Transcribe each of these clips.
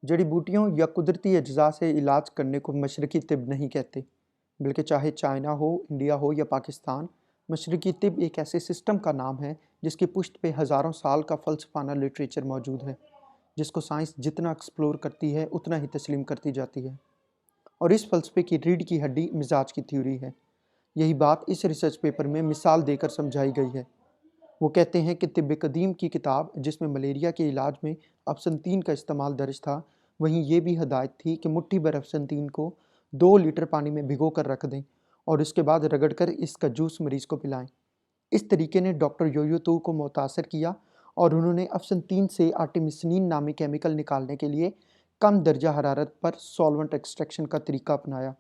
जड़ी बूटियों या कुदरती अज्जा से इलाज करने को मशरक़ी तिब नहीं कहते, बल्कि चाहे चाइना हो, इंडिया हो या पाकिस्तान, मशरक़ी तिब एक ऐसे सिस्टम का नाम है जिसकी पुष्ट पे हज़ारों साल का फ़लसफ़ाना लिटरेचर मौजूद है, जिसको साइंस जितना एक्सप्लोर करती है उतना ही तस्लीम करती जाती है। और इस फ़लसफ़े की रीढ़ की हड्डी मिजाज की थ्योरी है। यही बात इस रिसर्च पेपर में मिसाल देकर समझाई गई है। वो कहते हैं कि तिब्ब कदीम की किताब जिसमें मलेरिया के इलाज में अफसनतीन का इस्तेमाल दर्ज था, वहीं ये भी हदायत थी कि मुट्ठी भर अफसनतीन को 2 लीटर पानी में भिगो कर रख दें और उसके बाद रगड़ कर इसका जूस मरीज़ को पिलाएं। इस तरीके ने डॉक्टर योयो तू को मुतासर किया और उन्होंने अफसनतीन से आर्टेमिसनिन नामी केमिकल निकालने के लिए कम दर्जा हरारत पर सॉल्वेंट एक्सट्रैक्शन का तरीका अपनाया,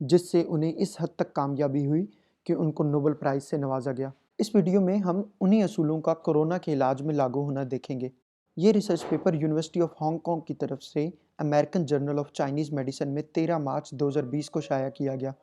जिससे उन्हें इस हद तक कामयाबी हुई कि उनको नोबेल प्राइज़ से नवाजा गया। इस वीडियो में हम उन्हीं असूलों का कोरोना के इलाज में लागू होना देखेंगे। ये research paper university of Hong Kong की तरफ से American journal of Chinese medicine में 13 मार्च 2020 को शाया किया गया,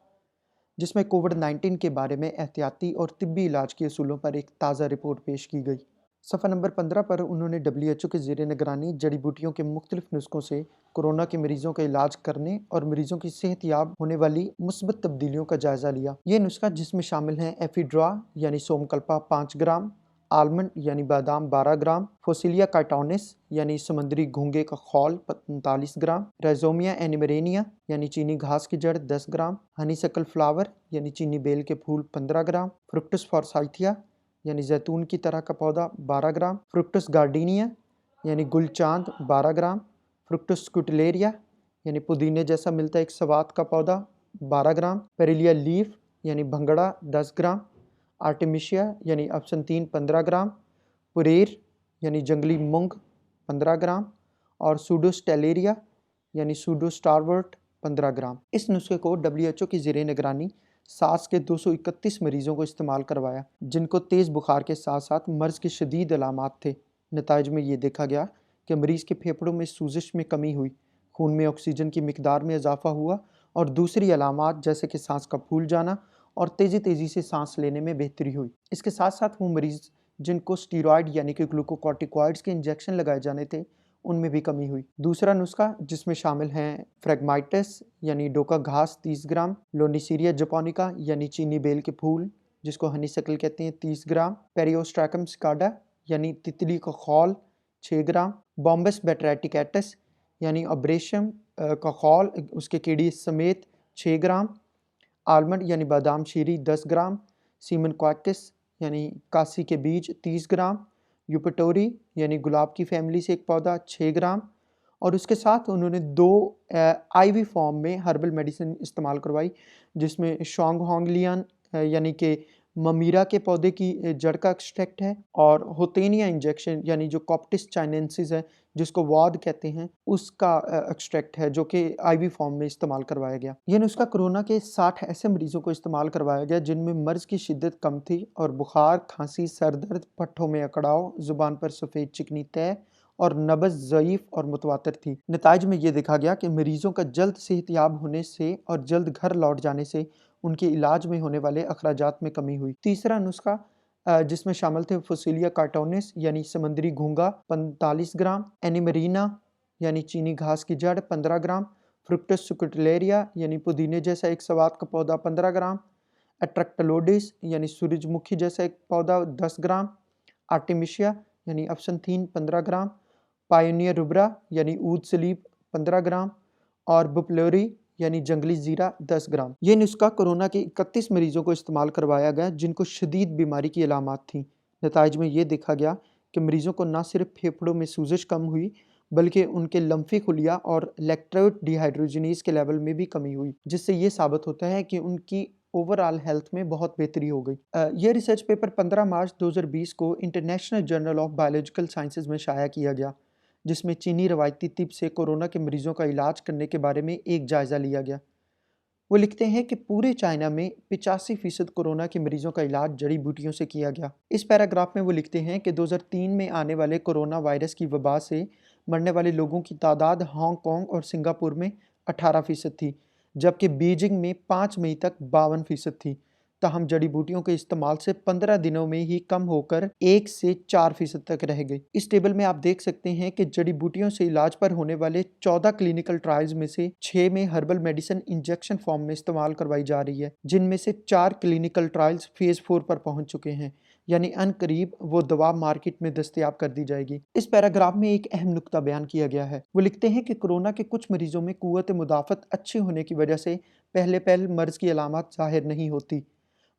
जिसमें कोविड-19 के बारे में एहतियाती और तिब्बी इलाज के असूलों पर एक ताज़ा रिपोर्ट पेश की गई। सफ़ा नंबर 15 पर उन्होंने WHO के ज़ेरे निगरानी जड़ी बूटियों के मुख्तलिफ नुस्खों से कोरोना के मरीजों का इलाज करने और मरीजों की सेहतयाब होने वाली मुस्बत तब्दीलियों का जायज़ा लिया। ये नुस्खा जिसमें शामिल हैं एफिड्रा यानी सोमकल्पा 5 ग्राम, आलमंड यानी बादाम 12 ग्राम, फोसिलिया काइटोनिस यानी समुद्री घोंगे का खौल 45 ग्राम, राइजोमिया एनिमरेनिया यानी चीनी घास की जड़ 10 ग्राम, हनीसकल फ्लावर यानी चीनी बेल के फूल 15 ग्राम, फ्रुक्टस फॉरसाइथिया यानी जैतून की तरह का पौधा 12 ग्राम, फ्रुक्टस गार्डिनिया यानी गुलचांद 12 ग्राम, फ्रुक्टस स्कुटलेरिया यानी पुदीने जैसा मिलता एक सवात का पौधा 12 ग्राम, पेरिलिया लीफ यानी भंगड़ा 10 ग्राम, आर्टेमिशिया यानी अफसनतीन 15 ग्राम, पुरेर यानी जंगली मूंग 15 ग्राम और सूडोस्टेलेरिया यानी सूडोस्टारवर्ट 15 ग्राम। इस नुस्खे को WHO की ज़ेरे निगरानी सास के 231 मरीजों को इस्तेमाल करवाया, जिनको तेज़ बुखार के साथ साथ मर्ज़ के शदीद अलामात थे। नताइज में ये देखा गया कि मरीज़ के फेफड़ों में सूजिश में कमी हुई, खून में ऑक्सीजन की मिकदार में इजाफा हुआ और दूसरी अलामात जैसे कि सांस का फूल जाना और तेज़ी से सांस लेने में बेहतरी हुई। इसके साथ साथ वो मरीज़ जिनको स्टीरॉयड यानी कि ग्लूकोकॉर्टिकॉइड्स के इंजेक्शन लगाए जाने थे, उनमें भी कमी हुई। दूसरा नुस्खा जिसमें शामिल हैं फ्रेगमाइटस यानी डोका घास 30 ग्राम, लोनिसीरिया जपोनिका यानी चीनी बेल के फूल जिसको हनीसकल कहते हैं 30 ग्राम, पेरियोस्ट्रैकम सिकाडा यानी तितली का खौल 6 ग्राम, बॉम्बस बेटरैटिकैटस यानी अब्रेशम का खौल उसके कीड़ी समेत 6 ग्राम, आलमंड यानी बादाम शीरी 10 ग्राम, सीमन क्वाकिस यानी कासी के बीज 30 ग्राम, यूपटोरी यानी गुलाब की फैमिली से एक पौधा 6 ग्राम और उसके साथ उन्होंने 2 आईवी फॉर्म में हर्बल मेडिसिन इस्तेमाल करवाई, जिसमें शोंग होंगलियन यानी कि ममीरा के पौधे की जड़ का एक्सट्रैक्ट है और होतेनिया इंजेक्शन यानी जो कॉप्टिस चाइनेंसिस है जिसको वाद कहते हैं, उसका एक्सट्रैक्ट है जो कि आईवी फॉर्म में इस्तेमाल करवाया गया। यह नुस्खा कोरोना के 60 ऐसे मरीजों को इस्तेमाल करवाया गया जिनमें मर्ज की शिद्दत कम थी और बुखार, खांसी, सर दर्द, पट्ठों में अकड़ाव, जुबान पर सफ़ेद चिकनी तय और नब्ज़ ज़ईफ़ और मुतवातिर थी। नताइज में ये देखा गया कि मरीजों का जल्द सेहतयाब होने से और जल्द घर लौट जाने से उनके इलाज में होने वाले अखराजात में कमी हुई। तीसरा नुस्खा जिसमें शामिल थे फोसिलिया कार्टोनिस यानी समुद्री घोंगा 45 ग्राम, एनिमरीना यानी चीनी घास की जड़ 15 ग्राम, फ्रुक्टस सुकुटलेरिया यानी पुदीने जैसा एक सवात का पौधा 15 ग्राम, एट्रैक्टलोडिस यानी सूरजमुखी जैसा एक पौधा 10 ग्राम, आर्टेमिशिया यानी अफसनथीन 15 ग्राम, पायोनियर रुब्रा यानी ऊद सलीब 15 ग्राम और बुपलोरी यानी जंगली जीरा 10 ग्राम। ये नुस्खा कोरोना के 31 मरीजों को इस्तेमाल करवाया गया जिनको शदीद बीमारी की अलामात थी। नताइज में ये देखा गया कि मरीजों को न सिर्फ फेफड़ों में सूजिश कम हुई बल्कि उनके लम्फी खुलिया और इलेक्ट्रोलाइट डिहाइड्रोजनेज के लेवल में भी कमी हुई, जिससे ये साबित होता है कि उनकी ओवरऑल हेल्थ में बहुत बेहतरी हो गई। यह रिसर्च पेपर 15 मार्च 2020 को international journal of biological sciences में शाया किया गया, जिसमें चीनी रवायती तिब से कोरोना के मरीजों का इलाज करने के बारे में एक जायज़ा लिया गया। वो लिखते हैं कि पूरे चाइना में 85% कोरोना के मरीजों का इलाज जड़ी बूटियों से किया गया। इस पैराग्राफ में वो लिखते हैं कि 2003 में आने वाले कोरोना वायरस की वबा से मरने वाले लोगों की तादाद हांगकांग और सिंगापुर में 18% थी, जबकि बीजिंग में 5 मई तक 52% थी। ताहम जड़ी बूटियों के इस्तेमाल से 15 दिनों में ही कम होकर 1 से 4% तक रह गई। इस टेबल में आप देख सकते हैं कि जड़ी बूटियों से इलाज पर होने वाले 14 क्लिनिकल ट्रायल्स में से 6 में हर्बल मेडिसिन इंजेक्शन फॉर्म में इस्तेमाल करवाई जा रही है, जिनमें से 4 क्लिनिकल ट्रायल्स फेज 4 पर पहुंच चुके हैं, यानी अनकरीब वो दवा मार्केट में दस्तयाब कर दी जाएगी। इस पैराग्राफ में एक अहम नुक्ता बयान किया गया है। वो लिखते हैं कि कोरोना के कुछ मरीजों में कुव्वत मुदाफ़त अच्छी होने की वजह से पहले मर्ज की अलामत ज़ाहिर नहीं होती,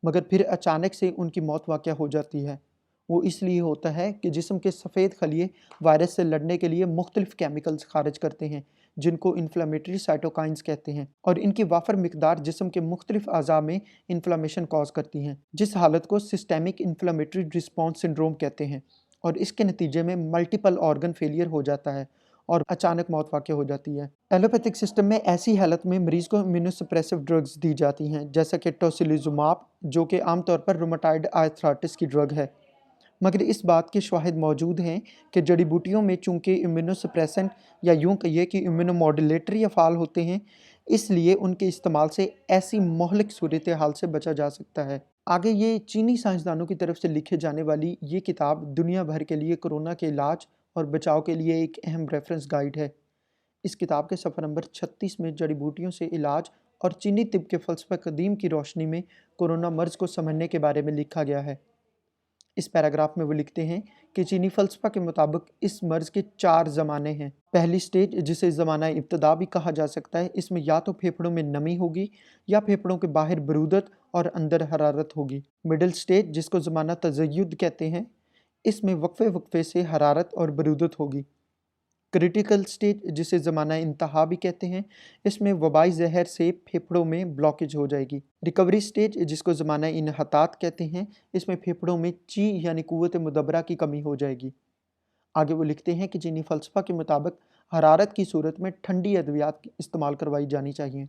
मगर फिर अचानक से उनकी मौत वाक़या हो जाती है। वो इसलिए होता है कि जिस्म के सफ़ेद खलिए वायरस से लड़ने के लिए मुख्तलिफ केमिकल्स खारिज करते हैं, जिनको इन्फ्लेमेटरी साइटोकाइंस कहते हैं, और इनकी वाफर मिकदार जिस्म के मुख्तलिफ अज़ा में इन्फ्लामेशन कॉज करती हैं, जिस हालत को सिस्टेमिक इन्फ्लेमेटरी रिस्पॉन्स सिंड्रोम कहते हैं, और इसके नतीजे में मल्टीपल ऑर्गन फेलियर हो जाता है और अचानक मौत वाक़या हो जाती है। एलोपैथिक सिस्टम में ऐसी हालत में मरीज़ को इम्यूनोसप्रेसिव ड्रग्स दी जाती हैं, जैसा कि टोसिलिजुमाब, जो कि आमतौर पर रूमेटॉइड आर्थराइटिस की ड्रग है। मगर इस बात के शवाहिद मौजूद हैं कि जड़ी बूटियों में चूँकि इम्यूनोसप्रेसेंट या यूँ कहिए कि इम्यूनोमॉड्यूलेटरी अफ़ाल होते हैं, इसलिए उनके इस्तेमाल से ऐसी मोहलिक सूरत हाल से बचा जा सकता है। आगे ये चीनी साइंसदानों की तरफ से लिखे जाने वाली ये किताब दुनिया भर के लिए कोरोना के इलाज और बचाव के लिए एक अहम रेफरेंस गाइड है। इस किताब के सफ़र नंबर 36 में जड़ी बूटियों से इलाज और चीनी तिब के फ़लसफ़े क़दीम की रोशनी में कोरोना मर्ज़ को समझने के बारे में लिखा गया है। इस पैराग्राफ में वो लिखते हैं कि चीनी फ़लसफ़ा के मुताबिक इस मर्ज़ के 4 ज़माने हैं। पहली स्टेज, जिसे ज़माना इब्तिदा भी कहा जा सकता है, इसमें या तो फेफड़ों में नमी होगी या फेफड़ों के बाहर बरूदत और अंदर हरारत होगी। मिडिल स्टेज, जिसको ज़माना तज़य्युद कहते हैं, इसमें वक्फे वक्फे से हरारत और बरूदत होगी। क्रिटिकल स्टेज, जिसे ज़माना इंतहा भी कहते हैं, इसमें वबाई जहर से फेफड़ों में ब्लॉकेज हो जाएगी। रिकवरी स्टेज, जिसको ज़माना इन्हतात कहते हैं, इसमें फेफड़ों में ची यानी कुव्वत मुदब्बरा की कमी हो जाएगी। आगे वो लिखते हैं कि चीनी फ़लसफ़ा के मुताबिक हरारत की सूरत में ठंडी अद्वियात इस्तेमाल करवाई जानी चाहिए,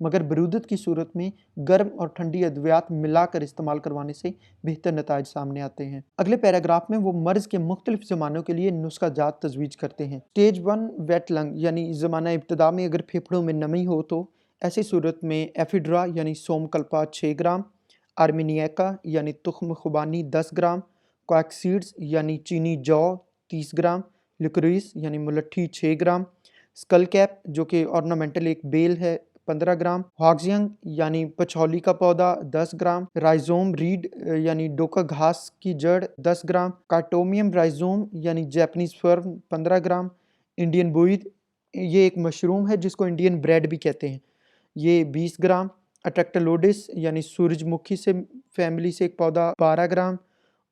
मगर बरूदत की सूरत में गर्म और ठंडी अद्वियात मिलाकर इस्तेमाल करवाने से बेहतर नताइज सामने आते हैं। अगले पैराग्राफ में वो मर्ज़ के मुख्तलिफ ज़मानों के लिए नुस्खा जात तजवीज़ करते हैं। स्टेज 1 वेट लंग, यानी ज़माना इब्तिदा में अगर फेफड़ों में नमी हो तो ऐसी सूरत में एफिड्रा यानी सोमकल्पा 6 ग्राम, आर्मेनियाका यानी तुख्म खुबानी 10 ग्राम, कोएक्सीड्स यानी चीनी जौ 30 ग्राम, लिकोरीस यानी मुलट्ठी 6 ग्राम, स्कल कैप जो कि ऑर्नामेंटल एक बेल है 15 ग्राम, हॉक्सियंग यानी पछौली का पौधा 10 ग्राम, राइजोम रीड यानी डोका घास की जड़ 10 ग्राम, कार्टोमियम राइजोम यानी जैपनीज फर्म 15 ग्राम, इंडियन बुइद, ये एक मशरूम है जिसको इंडियन ब्रेड भी कहते हैं, ये 20 ग्राम, अट्रैक्टलोडिस यानी सूरजमुखी से फैमिली से एक पौधा 12 ग्राम,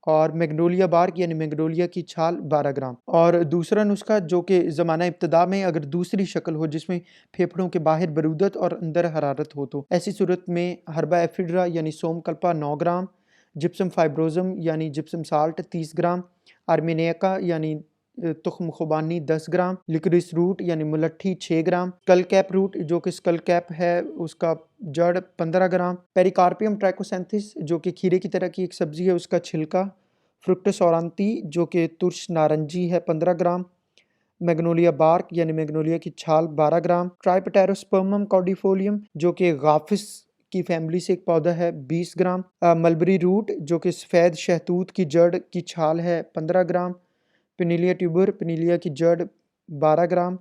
और मैग्नोलिया बार्क यानी मैग्नोलिया की छाल 12 ग्राम। और दूसरा नुस्खा जो कि ज़माना इब्तिदा में अगर दूसरी शक्ल हो जिसमें फेफड़ों के बाहर बरूदत और अंदर हरारत हो तो ऐसी सूरत में हर्बा एफिड्रा यानी सोमकल्पा 9 ग्राम, जिप्सम फाइब्रोजम यानी जिप्सम साल्ट 30 ग्राम, आर्मेनियाका यानी तुख्म खुबानी 10 ग्राम, लिकोरिस रूट यानी मुलट्ठी 6 ग्राम, स्कल कैप रूट जो कि स्कल कैप है उसका जड़ 15 ग्राम, पेरिकार्पियम ट्राइकोसेंथिस जो कि खीरे की तरह की एक सब्जी है उसका छिलका, फ्रुक्टस औरांती जो कि तुर्श नारंजी है 15 ग्राम, मैग्नोलिया बार्क यानी मैग्नोलिया की छाल 12 ग्राम, ट्राइपटेरोस्पर्मम कॉर्डिफोलियम जो कि गाफिस की फैमिली से एक पौधा है 20 ग्राम, मलबरी रूट जो कि सफ़ेद शहतूत की जड़ की छाल है 15 ग्राम, पिनीलिया ट्यूबर पिनीलिया की जड़ 12 ग्राम,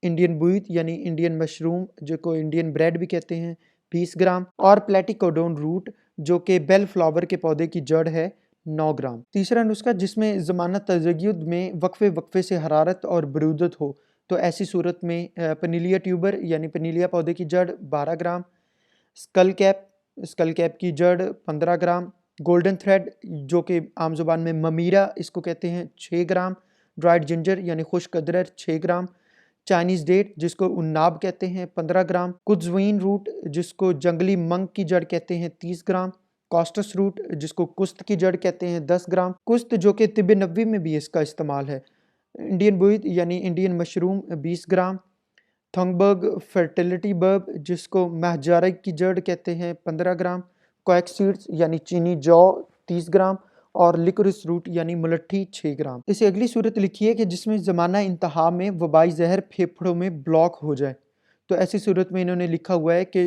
इंडियन बुइत यानी इंडियन मशरूम जो को इंडियन ब्रेड भी कहते हैं 20 ग्राम, और प्लेटिकोडोन रूट जो कि बेल फ्लावर के पौधे की जड़ है 9 ग्राम। तीसरा नुस्खा जिसमें ज़मानत तज़य्युद में वक्फे वक्फे से हरारत और बरूदत हो तो ऐसी सूरत में पिनीलिया ट्यूबर यानी पिनीलिया पौधे की जड़ 12 ग्राम, स्कल कैप की जड़ 15 ग्राम, गोल्डन थ्रेड जो कि आम ज़ुबान में ममीरा इसको कहते हैं 6 ग्राम, ड्राइड जिंजर यानी खुश्क अदरक 6 ग्राम, चाइनीज़ डेट जिसको उन्नाब कहते हैं 15 ग्राम, कुज्वीन रूट जिसको जंगली मंग की जड़ कहते हैं 30 ग्राम, कॉस्टस रूट जिसको कुस्त की जड़ कहते हैं 10 ग्राम, कुस्त जो कि तिब नबवी में भी इसका इस्तेमाल है, इंडियन बुइद यानी इंडियन मशरूम 20 ग्राम, थंगबर्ग फर्टिलिटी बर्ब जिसको महजारक की जड़ कहते हैं 15 ग्राम, कोएक्सीड्स यानी चीनी जौ 30 ग्राम, और लिकोरिस रूट यानी मुलट्ठी 6 ग्राम। इसे अगली सूरत लिखिए कि जिसमें ज़माना इंतहा में वबाई जहर फेफड़ों में ब्लॉक हो जाए तो ऐसी सूरत में इन्होंने लिखा हुआ है कि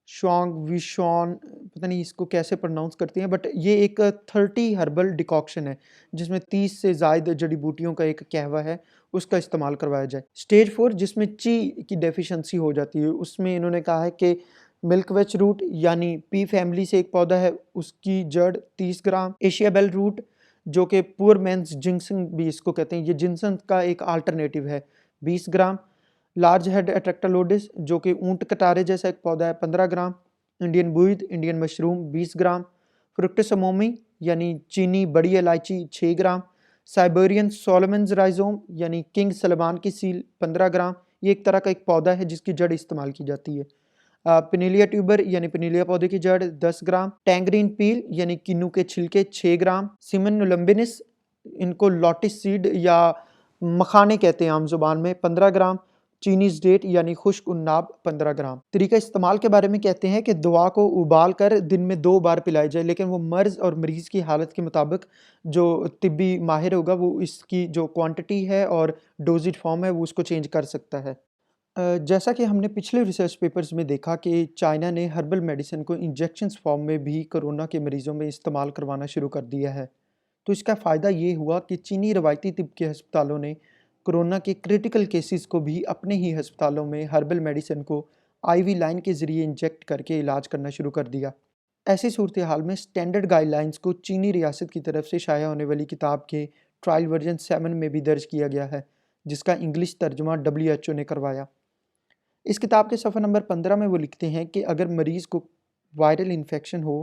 शॉन्ग विशॉन, पता नहीं इसको कैसे प्रोनाउंस करते हैं, बट ये एक 30 हर्बल डिकॉक्शन है जिसमें 30 से ज़ायद जड़ी बूटियों का एक कहवा है, उसका इस्तेमाल करवाया जाए। स्टेज 4 जिसमें ची की डेफिशिएंसी हो जाती है, उसमें इन्होंने कहा है कि मिल्क वेच रूट यानी पी फैमिली से एक पौधा है, उसकी जड़ 30 ग्राम, एशिया बेल रूट जो कि पुअर मैंस जिंक्सन भी इसको कहते हैं, ये जिंक्सन का एक अल्टरनेटिव है, 20 ग्राम। लार्ज हेड एट्रेक्टालोडिस जो कि ऊंट कटारे जैसा एक पौधा है, 15 ग्राम। इंडियन बुइद, इंडियन मशरूम 20 ग्राम। फ्रुक्टिसमोमी यानी चीनी बड़ी इलायची 6 ग्राम। साइबेरियन सोलोमन्स राइजोम यानी किंग सलमान की सील 15 ग्राम, ये एक तरह का एक पौधा है जिसकी जड़ इस्तेमाल की जाती है। पिनीलिया ट्यूबर यानी पिनीलिया पौधे की जड़ 10 ग्राम। टैंगरीन पील यानी किन्नू के छिलके 6 ग्राम। सिमन नुलम्बिनिस, इनको लॉटिस सीड या मखाने कहते हैं आम जुबान में, 15 ग्राम। चीनीज डेट यानी खुश्क उन्नाब 15 ग्राम। तरीका इस्तेमाल के बारे में कहते हैं कि दवा को उबाल कर दिन में 2 बार पिलाई जाए, लेकिन वो मर्ज़ और मरीज़ की हालत के मुताबिक जो तिब्बी माहिर होगा वो इसकी जो क्वांटिटी है और डोजेज फॉर्म है वो उसको चेंज कर सकता है। जैसा कि हमने पिछले रिसर्च पेपर्स में देखा कि चाइना ने हर्बल मेडिसिन को इंजेक्शंस फॉर्म में भी कोरोना के मरीज़ों में इस्तेमाल करवाना शुरू कर दिया है। तो इसका फ़ायदा ये हुआ कि चीनी रवायती तिब के अस्पतालों ने कोरोना के क्रिटिकल केसेस को भी अपने ही अस्पतालों में हर्बल मेडिसिन को आईवी लाइन के ज़रिए इंजेक्ट करके इलाज करना शुरू कर दिया। ऐसी सूरत हाल में स्टैंडर्ड गाइडलाइंस को चीनी रियासत की तरफ से शाया होने वाली किताब के ट्रायल वर्जन 7 में भी दर्ज किया गया है, जिसका इंग्लिश तर्जुमा WHO ने करवाया। इस किताब के सफ़ा नंबर 15 में वो लिखते हैं कि अगर मरीज़ को वायरल इन्फेक्शन हो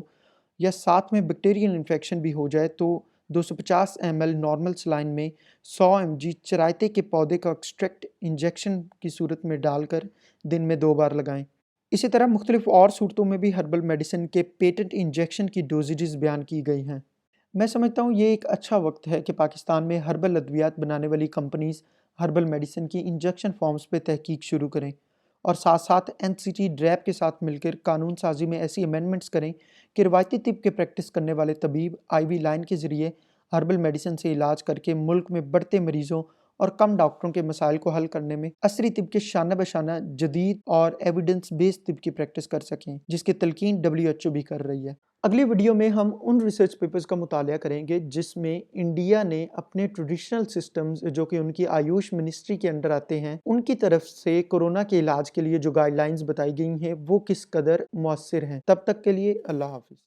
या साथ में बैक्टीरियल इन्फेक्शन भी हो जाए तो 250 ml नॉर्मल सलाइन में 100 mg चरायते के पौधे का एक्सट्रैक्ट इंजेक्शन की सूरत में डालकर दिन में 2 बार लगाएं। इसी तरह मुख्तलिफ और सूरतों में भी हर्बल मेडिसिन के पेटेंट इंजेक्शन की डोजेज बयान की गई हैं। मैं समझता हूँ ये एक अच्छा वक्त है कि पाकिस्तान में हर्बल अद्वियात बनाने वाली कंपनीज़ हर्बल मेडिसिन की इंजेक्शन फॉर्म्स पे तहकीक शुरू करें और साथ साथ NCT ड्रैप के साथ मिलकर कानून साजी में ऐसी अमेंडमेंट्स करें कि रवायती तिब के प्रैक्टिस करने वाले तबीब आईवी लाइन के ज़रिए हर्बल मेडिसिन से इलाज करके मुल्क में बढ़ते मरीज़ों और कम डॉक्टरों के मसाइल को हल करने में असरी तिब के शाना बशाना जदीद और एविडेंस बेस्ड तिब की प्रैक्टिस कर सकें, जिसकी तलकीन WHO भी कर रही है। अगली वीडियो में हम उन रिसर्च पेपर्स का मुतालिया करेंगे जिसमें इंडिया ने अपने ट्रेडिशनल सिस्टम्स जो कि उनकी आयुष मिनिस्ट्री के अंडर आते हैं, उनकी तरफ से कोरोना के इलाज के लिए जो गाइडलाइंस बताई गई हैं वो किस कदर मौसर हैं। तब तक के लिए अल्लाह हाफिज़।